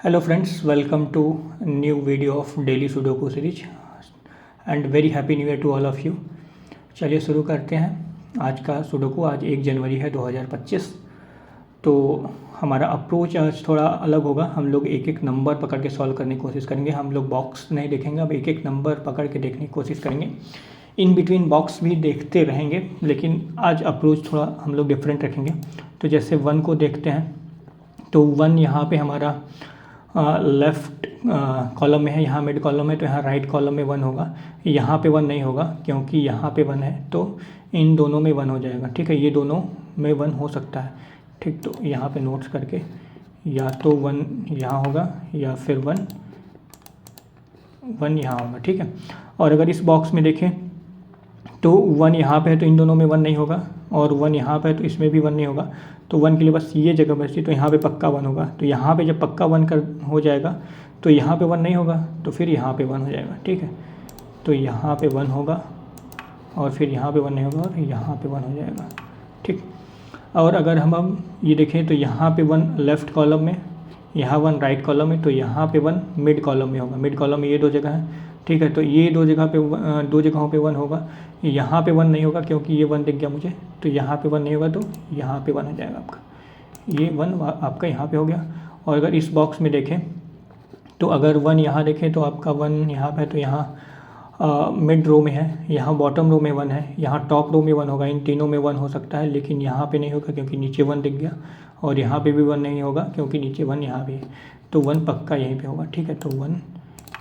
Hello friends, welcome to new video of daily Sudoku series and very happy new year to all of you। चलिए शुरू करते हैं आज का sudoku. आज 1 जनवरी है 2025। तो हमारा अप्रोच आज थोड़ा अलग होगा। हम लोग एक एक नंबर पकड़ के सॉल्व करने की कोशिश करेंगे। हम लोग बॉक्स नहीं देखेंगे, अब एक एक नंबर पकड़ के देखने की कोशिश करेंगे। इन बिटवीन बॉक्स भी देखते रहेंगे, लेकिन आज अप्रोच थोड़ा हम लोग डिफरेंट रखेंगे। तो जैसे 1 को देखते हैं, तो 1 यहाँ पे हमारा लेफ़्ट कॉलम में है, यहाँ मिड कॉलम में, तो यहाँ राइट कॉलम में 1 होगा। यहाँ पे 1 नहीं होगा क्योंकि यहाँ पे 1 है, तो इन दोनों में 1 हो जाएगा। ठीक है, ये दोनों में 1 हो सकता है। ठीक, तो यहाँ पे नोट्स करके या तो 1 यहाँ होगा या फिर 1 यहाँ होगा। ठीक है, और अगर इस बॉक्स में देखें तो 1 यहाँ पे है, तो इन दोनों में 1 नहीं होगा, और 1 यहाँ पे है तो इसमें भी 1 नहीं होगा। तो 1 के लिए बस ये जगह बचती, तो यहाँ पे पक्का 1 होगा। तो यहाँ पे जब पक्का 1 कर हो जाएगा तो यहाँ पे 1 नहीं होगा, तो फिर यहाँ पे 1 हो जाएगा। ठीक है, तो यहाँ पे 1 होगा और फिर यहाँ पे 1 नहीं होगा और यहाँ पे 1 हो जाएगा। ठीक, और अगर हम अब ये देखें तो यहाँ पे 1 लेफ़्ट कॉलम में, यहाँ 1 राइट कॉलम में, तो यहाँ पे 1 मिड कॉलम में होगा। मिड कॉलम में ये 2 जगह है। ठीक है, तो ये 2 जगहों पे 1 होगा। यहाँ पे 1 नहीं होगा क्योंकि ये 1 दिख गया मुझे, तो यहाँ पे 1 नहीं होगा, तो यहाँ पे 1 हो जाएगा आपका। ये 1 आपका यहाँ पे हो गया। और अगर इस बॉक्स में देखें तो अगर 1 यहाँ देखें तो आपका 1 यहाँ पे है, तो यहाँ मिड रो में है, यहाँ बॉटम रो में 1 है, यहाँ टॉप रो में 1 होगा। इन तीनों में 1 हो सकता है, लेकिन यहाँ पे नहीं होगा क्योंकि नीचे 1 दिख गया, और यहाँ पे भी 1 नहीं होगा क्योंकि नीचे 1 यहाँ भी है। तो 1 पक्का यहीं पे होगा। ठीक है, तो 1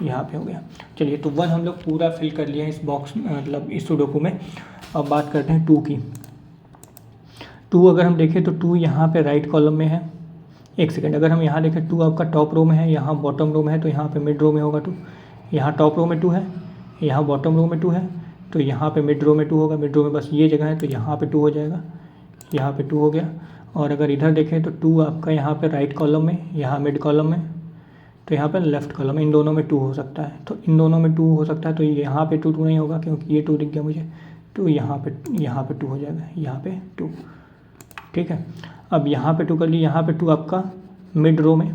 यहाँ पे हो गया। चलिए, तो 1 हम लोग पूरा फिल कर लिया है इस बॉक्स, मतलब इस सुडोकू में। अब बात करते हैं 2 की। 2 अगर हम देखें तो 2 यहाँ पे राइट कॉलम में है। एक सेकंड, अगर हम यहाँ देखें 2 आपका टॉप रो में है, यहाँ बॉटम रो में है, तो यहाँ पे मिड रो में होगा 2। यहाँ टॉप रो में 2 है, यहाँ बॉटम रो में 2 है, तो यहाँ पे मिड रो में 2 होगा। मिड रो में बस ये जगह है, तो यहाँ पे 2 हो जाएगा, यहाँ पे 2 हो गया। और अगर इधर देखें तो 2 आपका यहाँ पे राइट कॉलम में, यहाँ मिड कॉलम में, तो यहाँ पे लेफ़्ट कॉलम में, इन दोनों में 2 हो सकता है। तो इन दोनों में 2 हो सकता है, तो यहाँ पे 2 नहीं होगा क्योंकि ये 2 दिख गया मुझे, तो यहाँ पे 2 हो जाएगा, यहाँ पे 2। ठीक है, अब यहाँ पे 2 कर लिए। यहाँ पे 2 आपका मिड रो में,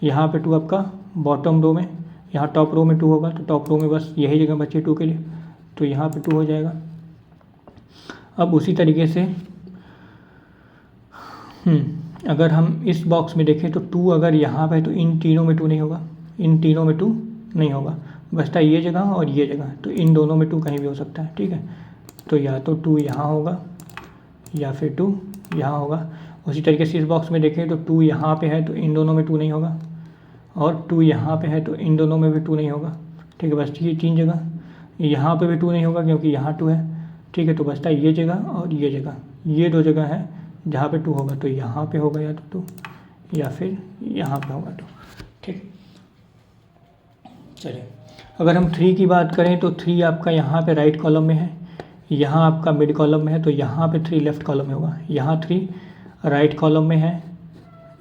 यहाँ पे 2 आपका बॉटम रो में, यहाँ टॉप रो में 2 होगा, तो टॉप रो में बस यही जगह बची 2 के लिए, तो यहाँ पे 2 हो जाएगा। अब उसी तरीके से अगर हम इस बॉक्स में देखें तो 2 अगर यहाँ पे है तो इन तीनों में 2 नहीं होगा, इन तीनों में 2 नहीं होगा, बचता ये जगह और ये जगह, तो इन दोनों में 2 कहीं भी हो सकता है। ठीक है, तो या तो 2 यहाँ होगा या फिर 2 यहाँ होगा। उसी तरीके से इस बॉक्स में देखें तो 2 यहाँ पे है, तो इन दोनों में 2 नहीं होगा, और 2 यहाँ पे है, तो इन दोनों में भी 2 नहीं होगा। ठीक है, बस ये 3 जगह। यहाँ पे भी 2 नहीं होगा क्योंकि यहाँ 2 है। ठीक है, तो बचता है ये जगह और ये जगह। ये 2 जगह है जहाँ पे 2 होगा, तो यहाँ पे होगा या तो 2 या फिर यहाँ पे होगा 2। ठीक, चलिए अगर हम 3 की बात करें तो 3 आपका यहाँ पे राइट कॉलम में है, यहाँ आपका मिड कॉलम में है, तो यहाँ पे 3 लेफ़्ट कॉलम में होगा। यहाँ 3 राइट कॉलम में है,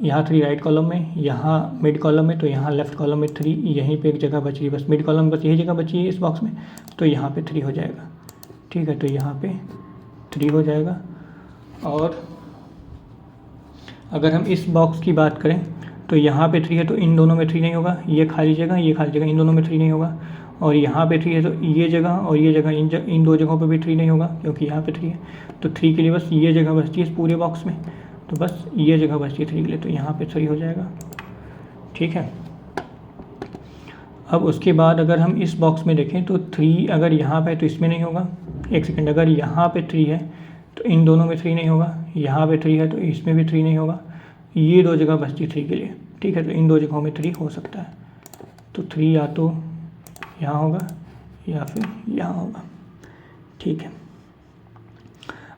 यहाँ 3 राइट कॉलम में, यहाँ मिड कॉलम में, तो यहाँ लेफ़्ट कॉलम में 3, यहीं पे एक जगह बची है, बस मिड कॉलम में बस यही जगह बची है इस बॉक्स में, तो यहाँ पे 3 हो जाएगा। ठीक है, तो यहाँ पे 3 हो जाएगा। और अगर हम इस बॉक्स की बात करें तो यहाँ पे 3 है, तो इन दोनों में 3 नहीं होगा, ये खाली जगह, ये खाली जगह, इन दोनों में 3 नहीं होगा। और यहाँ पे 3 है, तो ये जगह और ये जगह, इन 2 जगहों पे भी 3 नहीं होगा क्योंकि यहाँ पे 3 है। तो 3 के लिए बस ये जगह बचती है इस पूरे बॉक्स में, तो बस ये जगह बचती है 3 के लिए, तो यहाँ पे 3 हो जाएगा। ठीक है, अब उसके बाद अगर हम इस बॉक्स में देखें तो 3 अगर यहाँ पे है तो इसमें नहीं होगा। एक सेकेंड, अगर यहाँ पे 3 है तो इन दोनों में 3 नहीं होगा, यहाँ पे 3 है तो इसमें भी 3 नहीं होगा, ये 2 जगह बचती 3 के लिए। ठीक है, तो इन 2 जगहों में 3 हो सकता है, तो 3 या तो यहाँ होगा या फिर यहाँ होगा। ठीक है,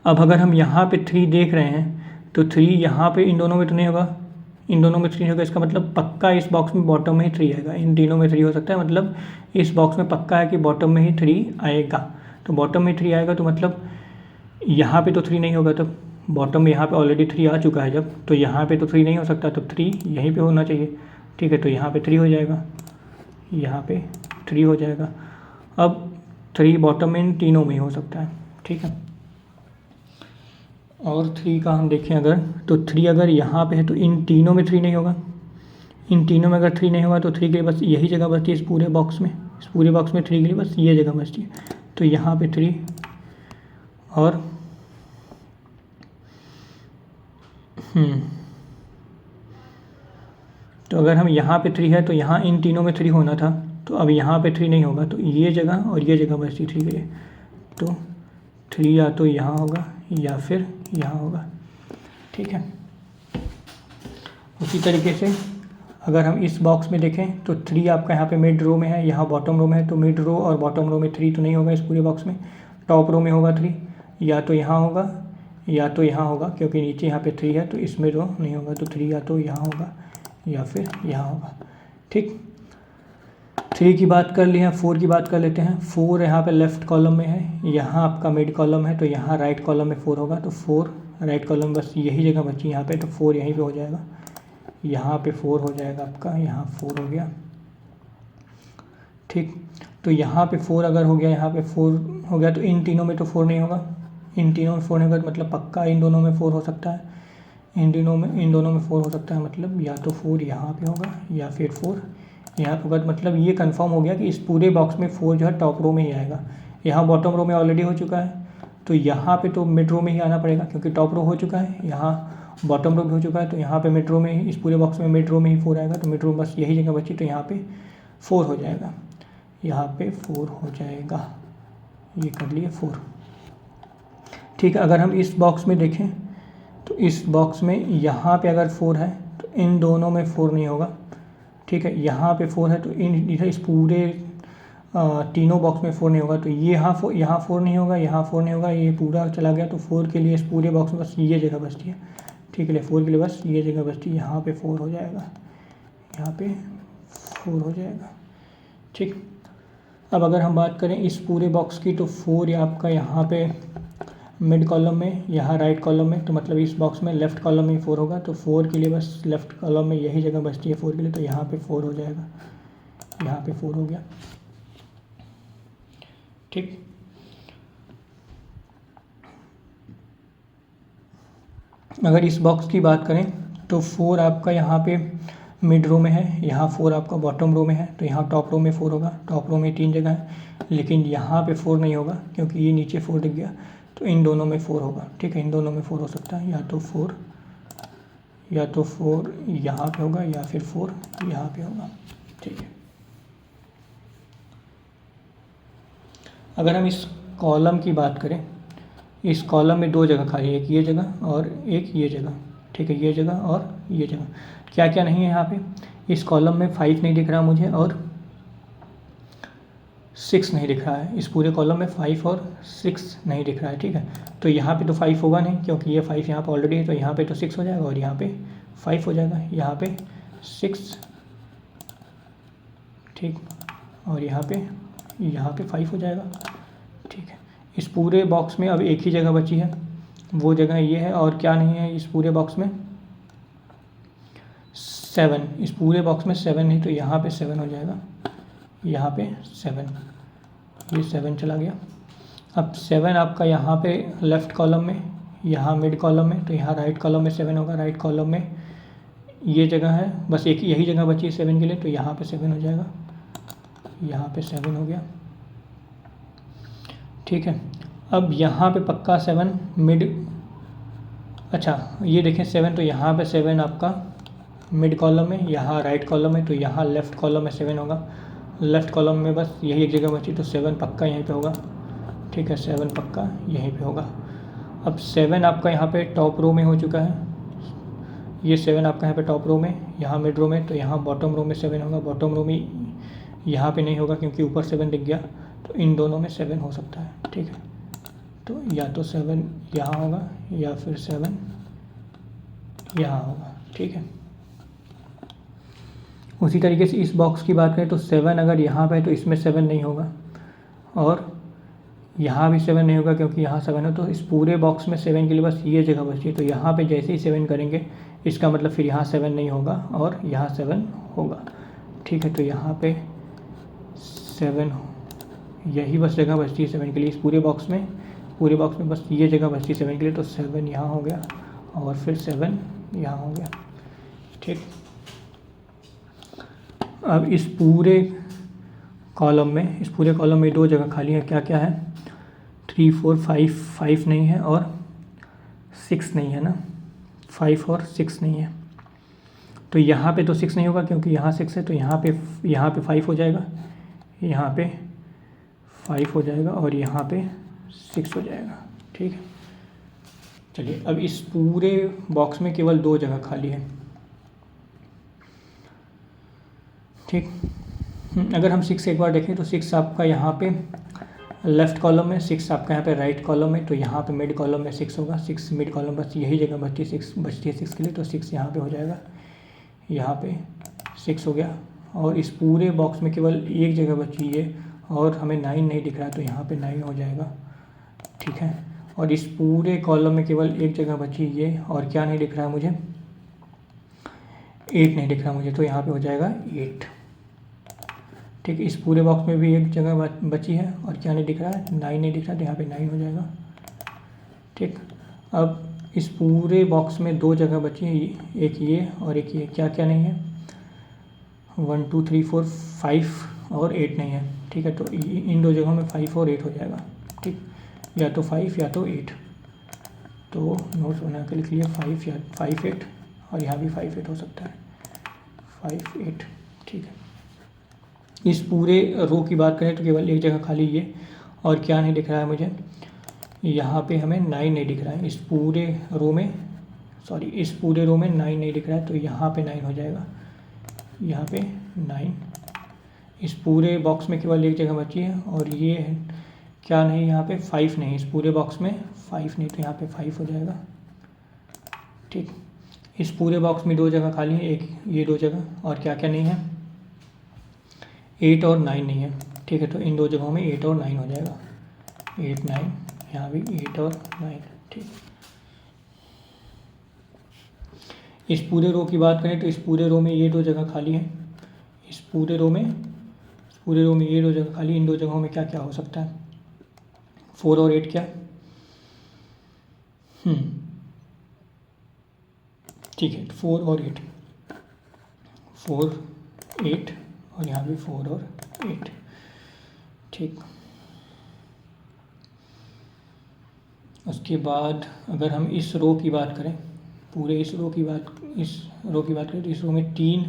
अब अगर हम यहाँ पे 3 देख रहे हैं तो 3 यहाँ पे इन दोनों में तो नहीं होगा, इन दोनों में 3 होगा, इसका मतलब पक्का इस बॉक्स में बॉटम में ही 3 आएगा। इन तीनों में 3 हो सकता है, मतलब इस बॉक्स में पक्का है कि बॉटम में ही 3 आएगा। तो बॉटम में 3 आएगा, तो मतलब यहाँ पे तो 3 नहीं होगा, तब बॉटम में यहाँ पे ऑलरेडी 3 आ चुका है जब, तो यहाँ पे तो 3 नहीं हो सकता, तो 3 यहीं पे होना चाहिए। ठीक है, तो यहाँ पे 3 हो जाएगा, यहाँ पे 3 हो जाएगा। अब 3 बॉटम में इन तीनों में ही हो सकता है। ठीक है, और 3 का हम देखें अगर, तो 3 अगर यहाँ पे है तो इन तीनों में 3 नहीं होगा, इन तीनों में अगर 3 नहीं होगा तो 3 के लिए बस यही जगह बचती है इस पूरे बॉक्स में। इस पूरे बॉक्स में 3 के लिए बस ये जगह बचती है। तो यहाँ पे 3 और तो अगर हम यहाँ पे 3 है तो यहाँ इन तीनों में 3 होना था, तो अब यहाँ पे 3 नहीं होगा, तो ये जगह और ये जगह बचती 3 के लिए। तो 3 या तो यहाँ होगा या फिर यहाँ होगा, ठीक है। उसी तरीके से अगर हम इस बॉक्स में देखें तो 3 आपका यहाँ पे मिड रो में है, यहाँ बॉटम रो में है, तो मिड रो और बॉटम रो में 3 तो नहीं होगा इस पूरे बॉक्स में। टॉप रो में होगा 3, या तो यहाँ होगा या तो यहाँ होगा, क्योंकि नीचे यहाँ पे 3 है तो इसमें रो नहीं होगा। तो 3 या तो यहाँ होगा या फिर यहाँ होगा, ठीक। 3 की बात कर ली है, 4 की बात कर लेते हैं। 4 यहाँ पे लेफ़्ट कॉलम में है, यहाँ आपका मिड कॉलम है, तो यहाँ राइट कॉलम में 4 होगा। तो 4 राइट कॉलम बस यही जगह बची यहाँ पे, तो 4 यहीं पे हो जाएगा। यहाँ पे 4 हो जाएगा आपका, यहाँ 4 हो गया, ठीक। तो यहाँ पे 4 अगर हो गया, यहाँ पे 4 हो गया, तो इन तीनों में तो 4 नहीं होगा। इन तीनों में 4 नहीं होगा, मतलब पक्का इन दोनों में 4 हो सकता है। इन दोनों में 4 हो सकता है, मतलब या तो 4 यहाँ पे होगा या फिर 4 यहाँ पे होगा। मतलब ये कंफर्म हो गया कि इस पूरे बॉक्स में 4 जो है टॉप रो में ही आएगा। यहाँ बॉटम रो में ऑलरेडी हो चुका है, तो यहाँ पे तो मिड रो में ही आना पड़ेगा, क्योंकि टॉप रो हो चुका है, यहाँ बॉटम रो भी हो चुका है, तो यहाँ पे मिड रो में ही, इस पूरे बॉक्स में मिड रो में ही 4 आएगा। तो मिड रो बस यही जगह बची, तो यहाँ पे 4 हो जाएगा, यहाँ पे 4 हो जाएगा। ये कर लिए 4, ठीक है। अगर हम इस बॉक्स में देखें तो इस बॉक्स में यहाँ पे अगर 4 है तो इन दोनों में 4 नहीं होगा, ठीक है। यहाँ पे 4 है तो इस पूरे तीनों बॉक्स में 4 नहीं होगा। तो ये यहाँ 4 नहीं होगा, यहाँ 4 नहीं होगा, ये पूरा चला गया। तो 4 के लिए इस पूरे बॉक्स में बस ये जगह बचती है, ठीक है। 4 के लिए बस ये जगह बचती है, यहाँ पे 4 हो जाएगा, यहाँ पे 4 हो जाएगा, ठीक। अब अगर हम बात करें इस पूरे बॉक्स की, तो 4 आपका यहाँ पे मिड कॉलम में, यहाँ राइट कॉलम में, तो मतलब इस बॉक्स में लेफ़्ट कॉलम में 4 होगा। तो 4 के लिए बस लेफ़्ट कॉलम में यही जगह बचती है 4 के लिए, तो यहाँ पे 4 हो जाएगा, यहाँ पे 4 हो गया, ठीक। अगर इस बॉक्स की बात करें तो 4 आपका यहाँ पे मिड रो में है, यहाँ 4 आपका बॉटम रो में है, तो यहाँ टॉप रो में 4 होगा। टॉप रो में 3 जगह है, लेकिन यहाँ पे 4 नहीं होगा, क्योंकि ये नीचे 4 दिख गया। तो इन दोनों में 4 होगा, ठीक है। इन दोनों में 4 हो सकता है, या तो 4 यहाँ पे होगा या फिर 4 यहाँ पे होगा, ठीक है। अगर हम इस कॉलम की बात करें, इस कॉलम में 2 जगह खाली है, एक ये जगह और एक ये जगह, ठीक है। ये जगह और ये जगह, क्या क्या नहीं है यहाँ पे। इस कॉलम में 5 नहीं दिख रहा मुझे और 6 नहीं दिख रहा है। इस पूरे कॉलम में 5 और 6 नहीं दिख रहा है, ठीक है। तो यहाँ पे तो 5 होगा नहीं, क्योंकि ये 5 यहाँ पे ऑलरेडी है, तो यहाँ पे तो 6 हो जाएगा और यहाँ पे 5 हो जाएगा, यहाँ पे 6, ठीक, और यहाँ पे 5 हो जाएगा, ठीक है। इस पूरे बॉक्स में अब एक ही जगह बची है, वो जगह ये है, और क्या नहीं है इस पूरे बॉक्स में, 7। इस पूरे बॉक्स में 7 नहीं, तो यहाँ पे 7 हो जाएगा, यहाँ पे 7, ये 7 चला गया। अब 7 आपका यहाँ पे लेफ़्ट कॉलम में, यहाँ मिड कॉलम में, तो यहाँ राइट कॉलम में 7 होगा। राइट कॉलम में ये जगह है, बस एक यही जगह बची है 7 के लिए, तो यहाँ पे 7 हो जाएगा, यहाँ पे 7 हो गया, ठीक है। अब यहाँ पे पक्का 7 मिड, अच्छा ये देखें 7, तो यहाँ पे 7 आपका मिड कॉलम में, यहाँ राइट कॉलम में, तो यहाँ लेफ़्ट कॉलम में 7 होगा। लेफ़्ट कॉलम में बस यही एक जगह बची, तो 7 पक्का यहीं पे होगा, ठीक है। 7 पक्का यहीं पे होगा। अब 7 आपका यहाँ पे टॉप रो में हो चुका है, ये 7 आपका यहाँ पे टॉप रो में, यहाँ मिड रो में, तो यहाँ बॉटम रो में 7 होगा। बॉटम रो में यहाँ पे नहीं होगा, क्योंकि ऊपर 7 दिख गया, तो इन दोनों में 7 हो सकता है, ठीक है। तो या तो 7 यहाँ होगा या फिर 7 यहाँ होगा, ठीक है। उसी तरीके से इस बॉक्स की बात करें तो 7 अगर यहाँ पे है तो इसमें 7 नहीं होगा, और यहाँ भी 7 नहीं होगा, क्योंकि यहाँ 7 है। तो इस पूरे बॉक्स में 7 के लिए बस ये जगह बची है, तो यहाँ पे जैसे ही 7 करेंगे, इसका मतलब फिर यहाँ 7 नहीं होगा और यहाँ 7 होगा, ठीक है। तो यहाँ पे 7, यही बस जगह बचती है 7 के लिए। इस पूरे बॉक्स में बस ये जगह बचती है 7 के लिए, तो 7 यहाँ हो गया और फिर 7 यहाँ हो गया, ठीक। अब इस पूरे कॉलम में दो जगह खाली है। क्या क्या है? 3 4 5, 5 नहीं है और 6 नहीं है ना, 5 और 6 नहीं है। तो यहाँ पे तो 6 नहीं होगा क्योंकि यहाँ 6 है, तो यहाँ पे 5 हो जाएगा, यहाँ पे 5 हो जाएगा और यहाँ पे 6 हो जाएगा। ठीक है, चलिए अब इस पूरे बॉक्स में केवल दो जगह खाली है। ठीक, अगर हम 6 एक बार देखें तो 6 आपका यहाँ पे लेफ़्ट कॉलम में, 6 आपका यहाँ पे राइट कॉलम में, तो यहाँ पे मिड कॉलम में 6 होगा। 6 मिड कॉलम बस यही जगह बचती है 6 के लिए, तो 6 यहाँ पे हो जाएगा, यहाँ पे 6 हो गया। और इस पूरे बॉक्स में केवल एक जगह बची है और हमें 9 नहीं दिख रहा है, तो यहाँ पे 9 हो जाएगा। ठीक है, और इस पूरे कॉलम में केवल एक जगह बची है और क्या नहीं दिख रहा है मुझे? 8 नहीं दिख रहा मुझे, तो यहाँ पे हो जाएगा 8। ठीक है, इस पूरे बॉक्स में भी एक जगह बची है और क्या नहीं दिख रहा है? 9 नहीं दिख रहा, तो यहाँ पे 9 हो जाएगा। ठीक, अब इस पूरे बॉक्स में दो जगह बची है, एक ये और एक ये। क्या क्या नहीं है? 1 2 3 4 5 और 8 नहीं है। ठीक है, तो इन दो जगहों में 5 और 8 हो जाएगा। ठीक, या तो 5 या तो 8, तो नोट्स बना के लिख लिया 5 या 5 8, और यहाँ भी 5 8 हो सकता है, 5 8। ठीक है, इस पूरे रो की बात करें तो केवल एक जगह खाली ये, और क्या नहीं दिख रहा है मुझे? यहाँ पे हमें 9 नहीं दिख रहा है। इस पूरे रो में 9 नहीं दिख रहा है, तो यहाँ पे 9 हो जाएगा, यहाँ पे 9। इस पूरे बॉक्स में केवल एक जगह बची है और ये है क्या नहीं, यहाँ पे 5 नहीं, इस पूरे बॉक्स में 5 नहीं, तो यहाँ पे 5 हो जाएगा। ठीक, इस पूरे बॉक्स में दो जगह खाली है, एक ये दो जगह, और क्या क्या नहीं है? 8 और 9 नहीं है। ठीक है, तो इन दो जगहों में 8 और 9 हो जाएगा, 8 9, यहाँ भी 8 और 9। ठीक, इस पूरे रो की बात करें तो इस पूरे रो में ये दो जगह खाली है। इस पूरे रो में ये दो जगह खाली, इन दो जगहों में क्या क्या हो सकता है? 4 और 8 क्या? ठीक है, 4 और 8, 4 8 और यहाँ भी 4 और 8। ठीक, उसके बाद अगर हम इस रो की बात करें, इस रो की बात करें तो इस रो में 3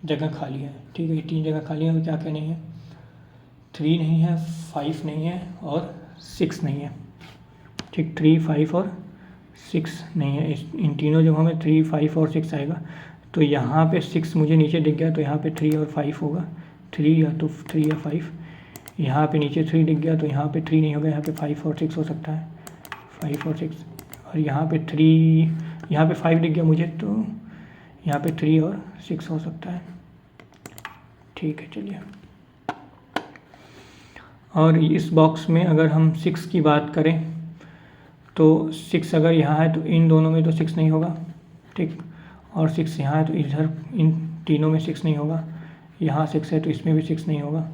जगह खाली है। ठीक है, ये 3 जगह खाली है और क्या क्या नहीं है? 3 नहीं है, 5 नहीं है और 6 नहीं है। ठीक, 3 5 और 6 नहीं है। इन तीनों जगहों में 3 5 और 6 आएगा, तो यहाँ पे 6 मुझे नीचे दिख गया, तो यहाँ पे 3 और 5 होगा, 3 या तो 3 या 5। यहाँ पे नीचे 3 दिख गया, तो यहाँ पे 3 नहीं होगा, यहाँ पे 5 और 6 हो सकता है, 5 और 6। और यहाँ पे 5 दिख गया मुझे, तो यहाँ पे 3 और 6 हो सकता है। ठीक है, चलिए, और इस बॉक्स में अगर हम 6 की बात करें तो 6 अगर यहाँ है तो इन दोनों में तो 6 नहीं होगा। ठीक, और 6 यहाँ है तो इधर इन तीनों में 6 नहीं होगा। यहाँ 6 है तो इसमें भी 6 नहीं होगा।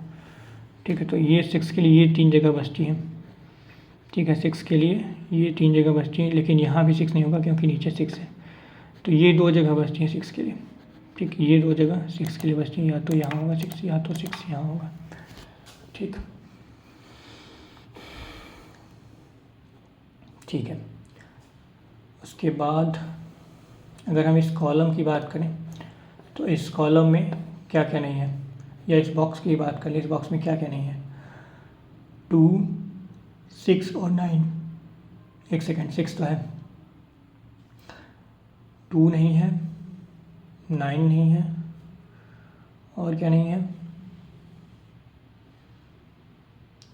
ठीक है, तो ये 6 के लिए ये 3 जगह बचती है। ठीक है, 6 के लिए ये 3 जगह बचती है, लेकिन यहाँ भी 6 नहीं होगा क्योंकि नीचे 6 है, तो ये 2 जगह बचती है 6 के लिए। ठीक, ये 2 जगह 6 के लिए बचती हैं, या तो यहाँ होगा 6 या तो 6 यहाँ होगा। ठीक, ठीक है, उसके बाद अगर हम इस कॉलम की बात करें तो इस कॉलम में क्या क्या नहीं है, या इस बॉक्स की बात करें, इस बॉक्स में क्या क्या नहीं है? 2 6 और 9। एक सेकेंड, 6 तो है, 2 नहीं है, 9 नहीं है, और क्या नहीं है?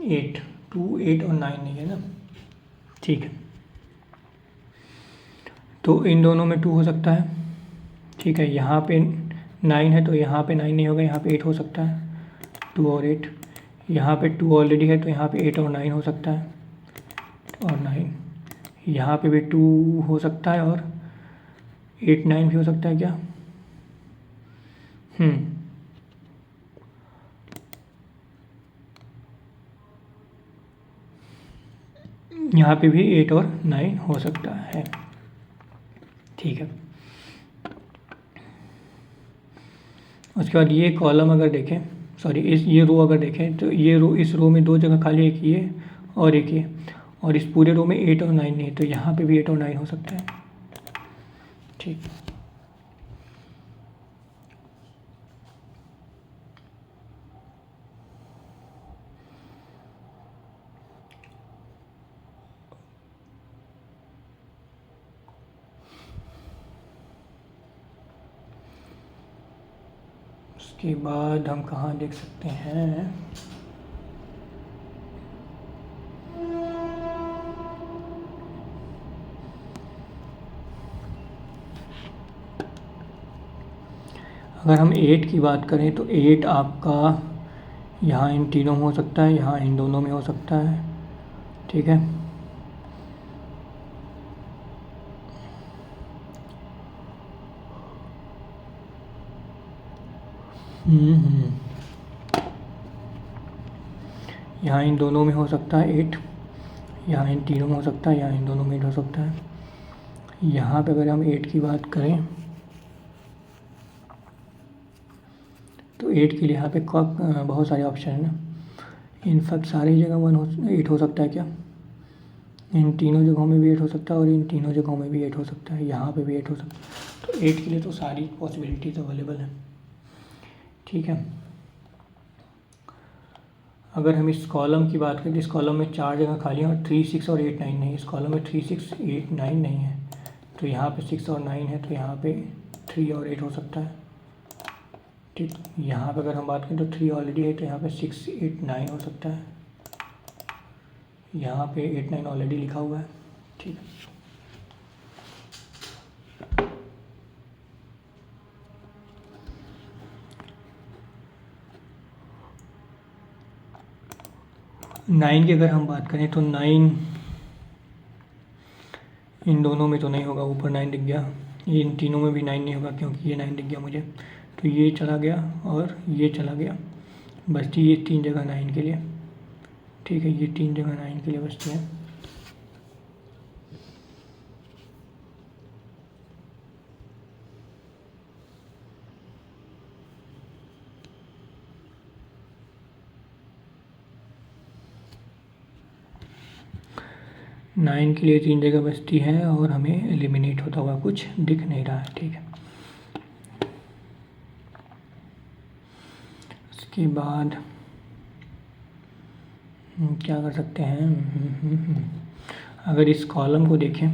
8, 2 8 और 9 नहीं है ना। ठीक है, तो इन दोनों में 2 हो सकता है। ठीक है, यहाँ पे 9 है तो यहाँ पे 9 नहीं होगा, यहाँ पे 8 हो सकता है, 2 और 8। यहाँ पे 2 ऑलरेडी है तो यहाँ पे 8 और 9 हो सकता है, और 9 यहाँ पे भी 2 हो सकता है, और 8 9 भी हो सकता है क्या? यहाँ पे भी 8 और 9 हो सकता है। ठीक है, उसके बाद ये कॉलम अगर देखें, सॉरी ये रो अगर देखें तो ये रो, इस रो में 2 जगह खाली, एक ये और एक ये, और इस पूरे रो में 8 और 9 नहीं है, तो यहाँ पे भी 8 और 9 हो सकता है। ठीक, उसके बाद हम कहाँ देख सकते हैं, अगर हम 8 की बात करें तो 8 आपका यहाँ इन तीनों में हो सकता है, यहाँ इन दोनों में हो सकता है। ठीक है, यहाँ इन दोनों में हो सकता है 8, यहाँ इन तीनों में हो सकता है, यहाँ इन दोनों में 8 हो सकता है। यहाँ पे अगर हम 8 की बात करें तो 8 के लिए यहाँ पे बहुत सारे ऑप्शन हैं ना, इनफैक्ट सारी जगह 8 हो सकता है क्या, इन तीनों जगहों में भी 8 हो सकता है और इन तीनों जगहों में भी 8 हो सकता है, यहाँ पे भी 8 हो सकता है। तो 8 के लिए तो सारी पॉसिबिलिटीज़ अवेलेबल हैं। ठीक है, अगर हम इस कॉलम की बात करें तो इस कॉलम में 4 जगह खाली हैं और 3, 6 और 8, 9 नहीं है। इस कॉलम में 3, 6, 8, 9 नहीं है, तो यहाँ पे 6 और 9 है, तो यहाँ पे 3 और 8 हो सकता है। ठीक, यहाँ पे अगर हम बात करें तो 3 ऑलरेडी है, तो यहाँ पे 6, 8, 9 हो सकता है। यहाँ पे 8, 9 ऑलरेडी लिखा हुआ है। ठीक, 9 की अगर हम बात करें तो 9 इन दोनों में तो नहीं होगा, ऊपर 9 दिख गया, ये इन तीनों में भी 9 नहीं होगा क्योंकि ये 9 दिख गया मुझे, तो ये चला गया और ये चला गया, बचती ये 3 जगह 9 के लिए। ठीक है, ये 3 जगह 9 के लिए बचती है। नाइन के लिए 3 जगह बचती है और हमें एलिमिनेट होता हुआ कुछ दिख नहीं रहा है। ठीक है, उसके बाद क्या कर सकते हैं, अगर इस कॉलम को देखें,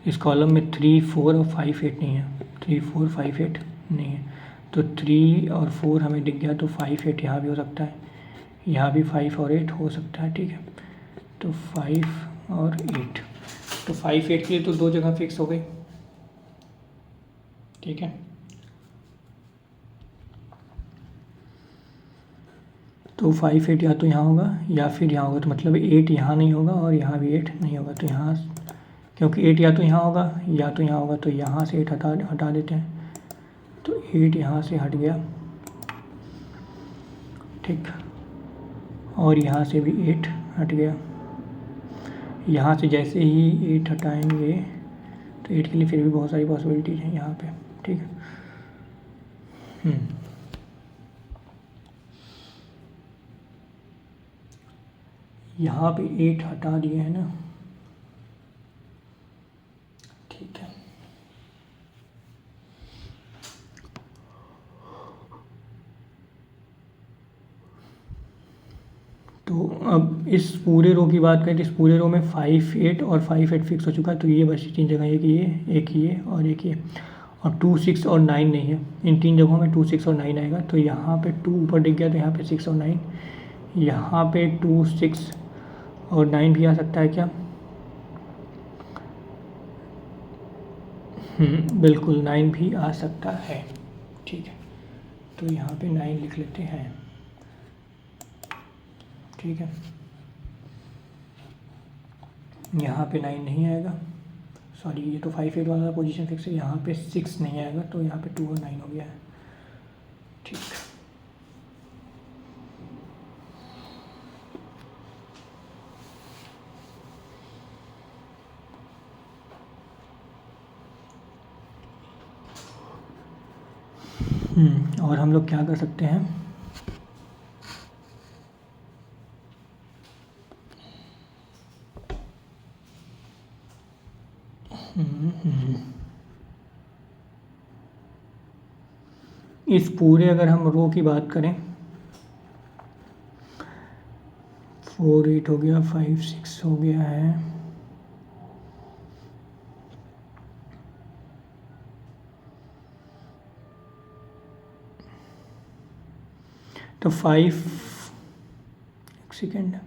इस कॉलम में 3, 4 और 5, 8 नहीं है, 3, 4, 5, 8 नहीं है, तो 3 और 4 हमें दिख गया, तो 5, 8 यहाँ भी हो सकता है, यहाँ भी 5 और 8 हो सकता है। ठीक है, तो 5 और 8, तो 5, 8 के लिए तो 2 जगह फिक्स हो गई। ठीक है, तो 5, 8 या तो यहाँ होगा या फिर यहाँ होगा, तो मतलब 8 यहाँ नहीं होगा और यहाँ भी 8 नहीं होगा, तो यहाँ, क्योंकि 8 या तो यहाँ होगा या तो यहाँ होगा, तो यहाँ से 8 हटा देते हैं, तो 8 यहाँ से हट गया। ठीक, और यहाँ से भी 8 हट गया, यहाँ से जैसे ही 8 हटाएंगे तो 8 के लिए फिर भी बहुत सारी पॉसिबिलिटीज हैं यहाँ पे। ठीक है, यहाँ पे 8 हटा दिए हैं ना। ठीक है, तो अब इस पूरे रो की बात करें तो इस पूरे रो में 5, 8 और 5, 8 फिक्स हो चुका है, तो ये बची 3 जगह, एक ये और एक ये, और 2, 6 और 9 नहीं है। इन 3 जगहों में 2, 6 और 9 आएगा, तो यहाँ पे 2 ऊपर दिख गया, तो यहाँ पे 6 और 9, यहाँ पे 2, 6 और 9 भी आ सकता है क्या, बिल्कुल 9 भी आ सकता है। ठीक है, तो यहाँ पे 9 लिख लेते हैं। ठीक है, यहाँ पे 9 नहीं आएगा, सॉरी ये तो 5, 8 वाला पोजीशन फिक्स है, यहाँ पे 6 नहीं आएगा, तो यहाँ पे 2 और 9 हो गया है। ठीक, और हम लोग क्या कर सकते हैं, इस पूरे अगर हम रो की बात करें, 4 8 हो गया, 5 6 हो गया है, तो 5, एक सेकेंड,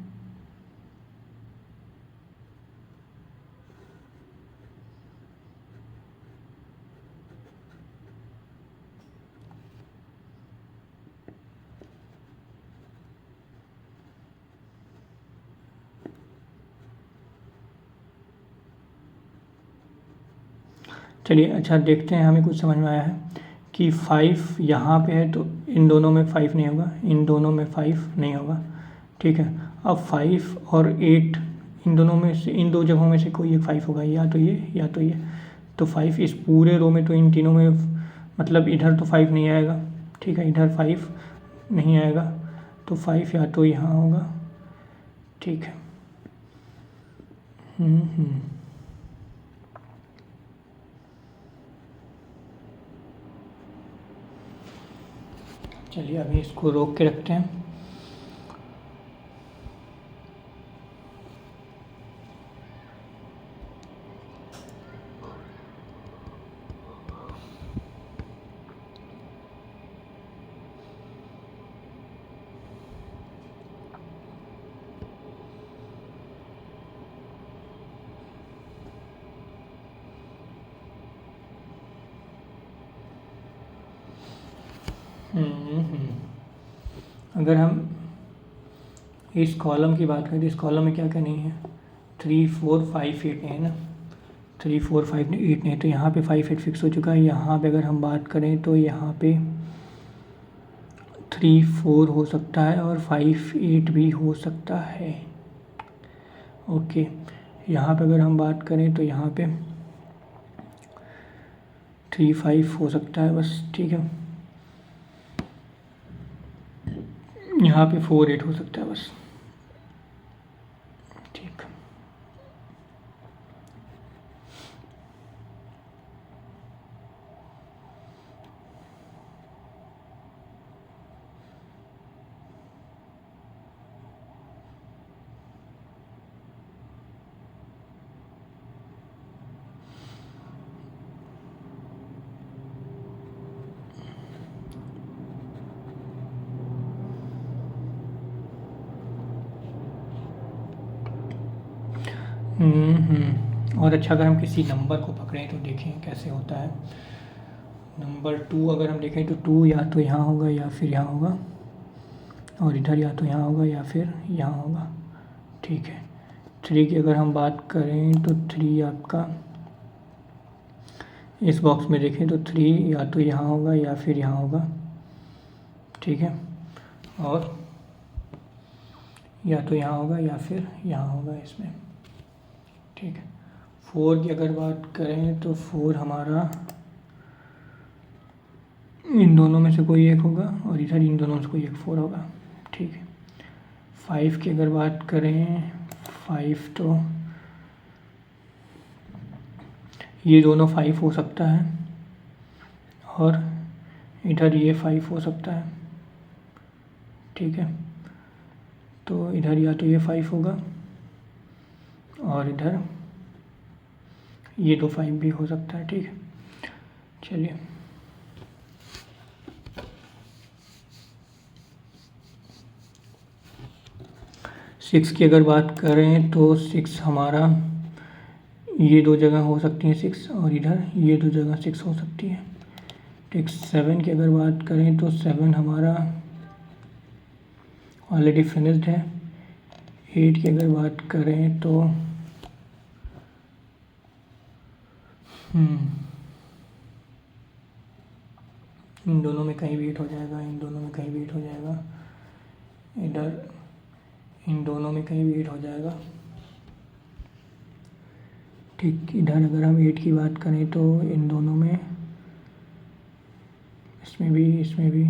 चलिए अच्छा देखते हैं, हमें कुछ समझ में आया है कि 5 यहाँ पे है तो इन दोनों में 5 नहीं होगा, इन दोनों में 5 नहीं होगा, ठीक है। अब 5 और 8 इन दोनों में से, इन दो जगहों में से कोई एक 5 होगा, या तो ये या तो ये, तो 5 इस पूरे रो में, तो इन तीनों में मतलब इधर तो 5 नहीं आएगा, ठीक है, इधर 5 नहीं आएगा, तो 5 या तो यहाँ होगा, ठीक है। चलिए अभी इसको रोक के रखते हैं। अगर हम इस कॉलम की बात करें तो इस कॉलम में क्या क्या नहीं है, 3 4 5 8 है ना, 3 4 5 8 नहीं, तो यहाँ पे 5 8 फिक्स हो चुका है। यहाँ पे अगर हम बात करें तो यहाँ पे 3 4 हो सकता है और 5 8 भी हो सकता है, ओके। यहाँ पे अगर हम बात करें तो यहाँ पे 3 5 हो सकता है बस, ठीक है। यहाँ पे 4 8 हो सकता है बस, ठीक। और अच्छा अगर हम किसी नंबर को पकड़ें तो देखें कैसे होता है। नंबर 2 अगर हम देखें तो 2 या तो यहाँ होगा या फिर यहाँ होगा, और इधर या तो यहाँ होगा या फिर यहाँ होगा, ठीक है। 3 की अगर हम बात करें तो 3 आपका इस बॉक्स में देखें तो 3 या तो यहाँ होगा या फिर यहाँ होगा, ठीक है, और या तो यहाँ होगा या फिर यहाँ होगा इसमें, ठीक है। 4 की अगर बात करें तो 4 हमारा इन दोनों में से कोई एक होगा और इधर इन दोनों से कोई एक 4 होगा, ठीक है। 5 की अगर बात करें, 5 तो ये दोनों 5 हो सकता है और इधर ये 5 हो सकता है, ठीक है। तो इधर या तो ये 5 होगा और इधर ये तो 5 भी हो सकता है, ठीक है। चलिए सिक्स की अगर बात करें तो 6 हमारा ये दो जगह हो सकती हैं 6, और इधर ये दो जगह 6 हो सकती है, ठीक। 7 की अगर बात करें तो 7 हमारा ऑलरेडी फिनिश्ड है। 8 की अगर बात करें तो इन दोनों में कहीं भी 8 हो जाएगा, इन दोनों में कहीं भी 8 हो जाएगा, इधर इन दोनों में कहीं भी 8 हो जाएगा, ठीक। इधर अगर हम 8 की बात करें तो इन दोनों में इसमें भी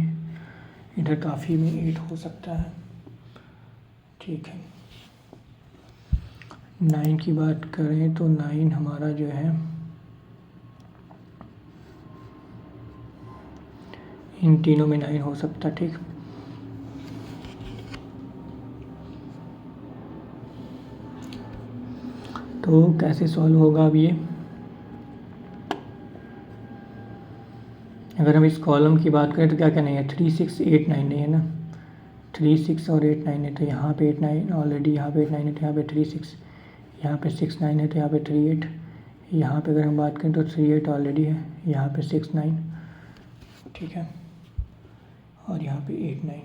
इधर काफ़ी में 8 हो सकता है। ठीक है, 9 की बात करें तो 9 हमारा जो है इन तीनों में 9 हो सकता है। ठीक, तो कैसे सॉल्व होगा अब ये? अगर हम इस कॉलम की बात करें तो क्या क्या नहीं है, 3 6 8 9 नहीं है ना, 3 6 और 8 9 है, तो यहाँ पे 8 9 ऑलरेडी, यहाँ पे 8 9 है तो यहाँ पे 3 6, यहाँ पे 6 9 है तो यहाँ पे 3 8, यहाँ पे अगर हम बात करें तो 3 8 ऑलरेडी है, यहाँ पे 6 9, ठीक है, और यहाँ पे 8 9।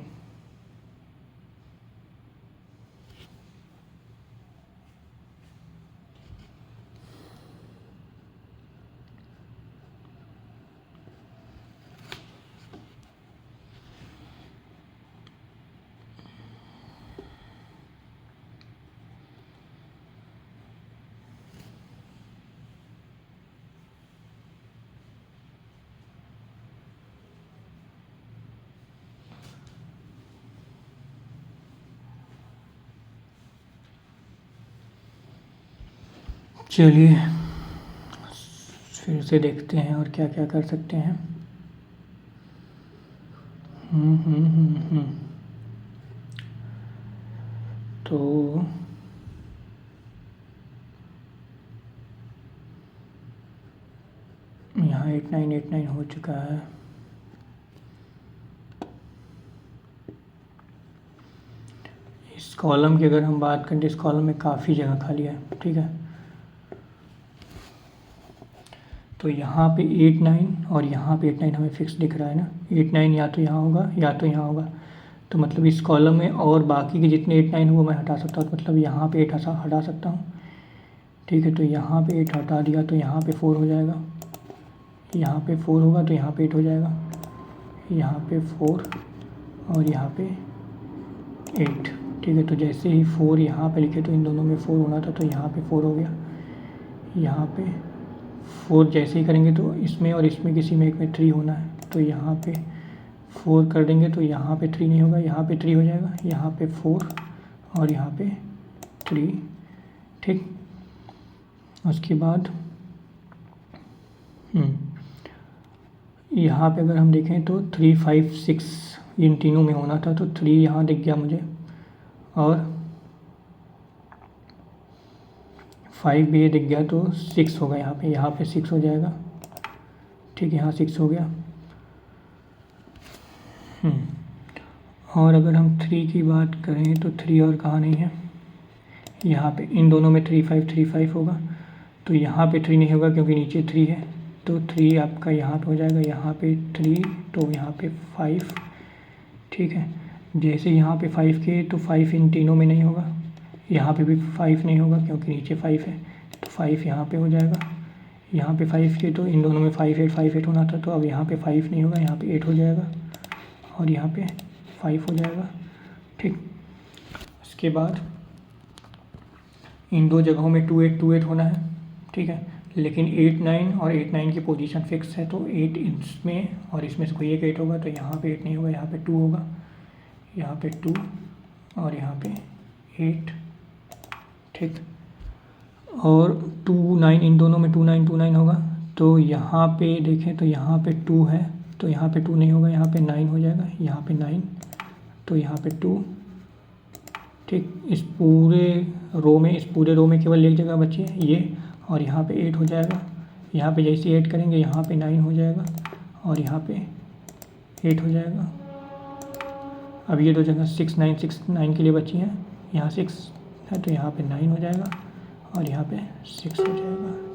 चलिए फिर से देखते हैं और क्या क्या कर सकते हैं। तो यहाँ 8 9 8 9 हो चुका है। इस कॉलम की अगर हम बात करें तो इस कॉलम में काफ़ी जगह खाली है। ठीक है, तो यहाँ पे 8 9 और यहाँ पे 8 9 हमें फिक्स दिख रहा है ना, 8 9 या तो यहाँ होगा या तो यहाँ होगा, तो मतलब इस कॉलम में और बाकी के जितने 8 9 वो मैं हटा सकता हूँ, मतलब यहाँ पे 8 हटा सकता हूँ। ठीक है, तो यहाँ पे 8 हटा दिया तो यहाँ पे 4 हो जाएगा, यहाँ पे 4 होगा तो यहाँ पे 8 हो जाएगा, यहाँ पे 4 और यहाँ पे 8। ठीक है, तो जैसे ही 4 यहाँ पे लिखे तो इन दोनों में 4 होना था, तो यहाँ पे 4 हो गया, यहाँ पे 4 जैसे ही करेंगे तो इसमें और इसमें किसी में एक में 3 होना है, तो यहाँ पे 4 कर देंगे तो यहाँ पे 3 नहीं होगा, यहाँ पे 3 हो जाएगा, यहाँ पे 4 और यहाँ पे 3। ठीक, उसके बाद यहाँ पे अगर हम देखें तो 3 5 6 इन तीनों में होना था, तो 3 यहाँ दिख गया मुझे और 5 भी दिख गया, तो 6 होगा यहाँ पे 6 हो जाएगा। ठीक है, यहाँ 6 हो गया। और अगर हम 3 की बात करें तो 3 और कहाँ नहीं है, यहाँ पे इन दोनों में 3 5 होगा, तो यहाँ पे 3 नहीं होगा क्योंकि नीचे 3 है, तो 3 आपका यहाँ पे हो जाएगा, यहाँ पे 3 तो यहाँ पे 5। ठीक है, जैसे यहाँ पे 5 के तो 5 इन तीनों में नहीं होगा, यहाँ पे भी 5 नहीं होगा क्योंकि नीचे 5 है, तो 5 यहाँ पे हो जाएगा, यहाँ पे 5 के तो इन दोनों में 5 8 होना था, तो अब यहाँ पे 5 नहीं होगा, यहाँ पे 8 हो जाएगा और यहाँ पे 5 हो जाएगा। ठीक, उसके बाद इन दो जगहों में 2 8 2 8 होना है। ठीक है, लेकिन 8 9 और 8 9 की पोजीशन फिक्स है, तो 8 इसमें और इसमें से कोई एक 8 होगा, तो यहाँ पे 8 नहीं होगा, यहाँ पे 2 होगा, यहाँ पे 2 और यहाँ पे 8। ठीक, और 2 9 इन दोनों में 2 9 होगा, तो यहाँ पे देखें तो यहाँ पे 2 है, तो यहाँ पे 2 नहीं होगा, यहाँ पे 9 हो जाएगा, यहाँ पे 9 तो यहाँ पे 2। ठीक, इस पूरे रो में केवल एक जगह बची है ये, और यहाँ पे 8 हो जाएगा, यहाँ पे जैसे 8 करेंगे यहाँ पे 9 हो जाएगा और यहाँ पे 8 हो जाएगा। अब ये दो जगह 6 9 के लिए बची हैं, यहाँ 6 है तो यहाँ पे 9 हो जाएगा और यहाँ पे 6 हो जाएगा।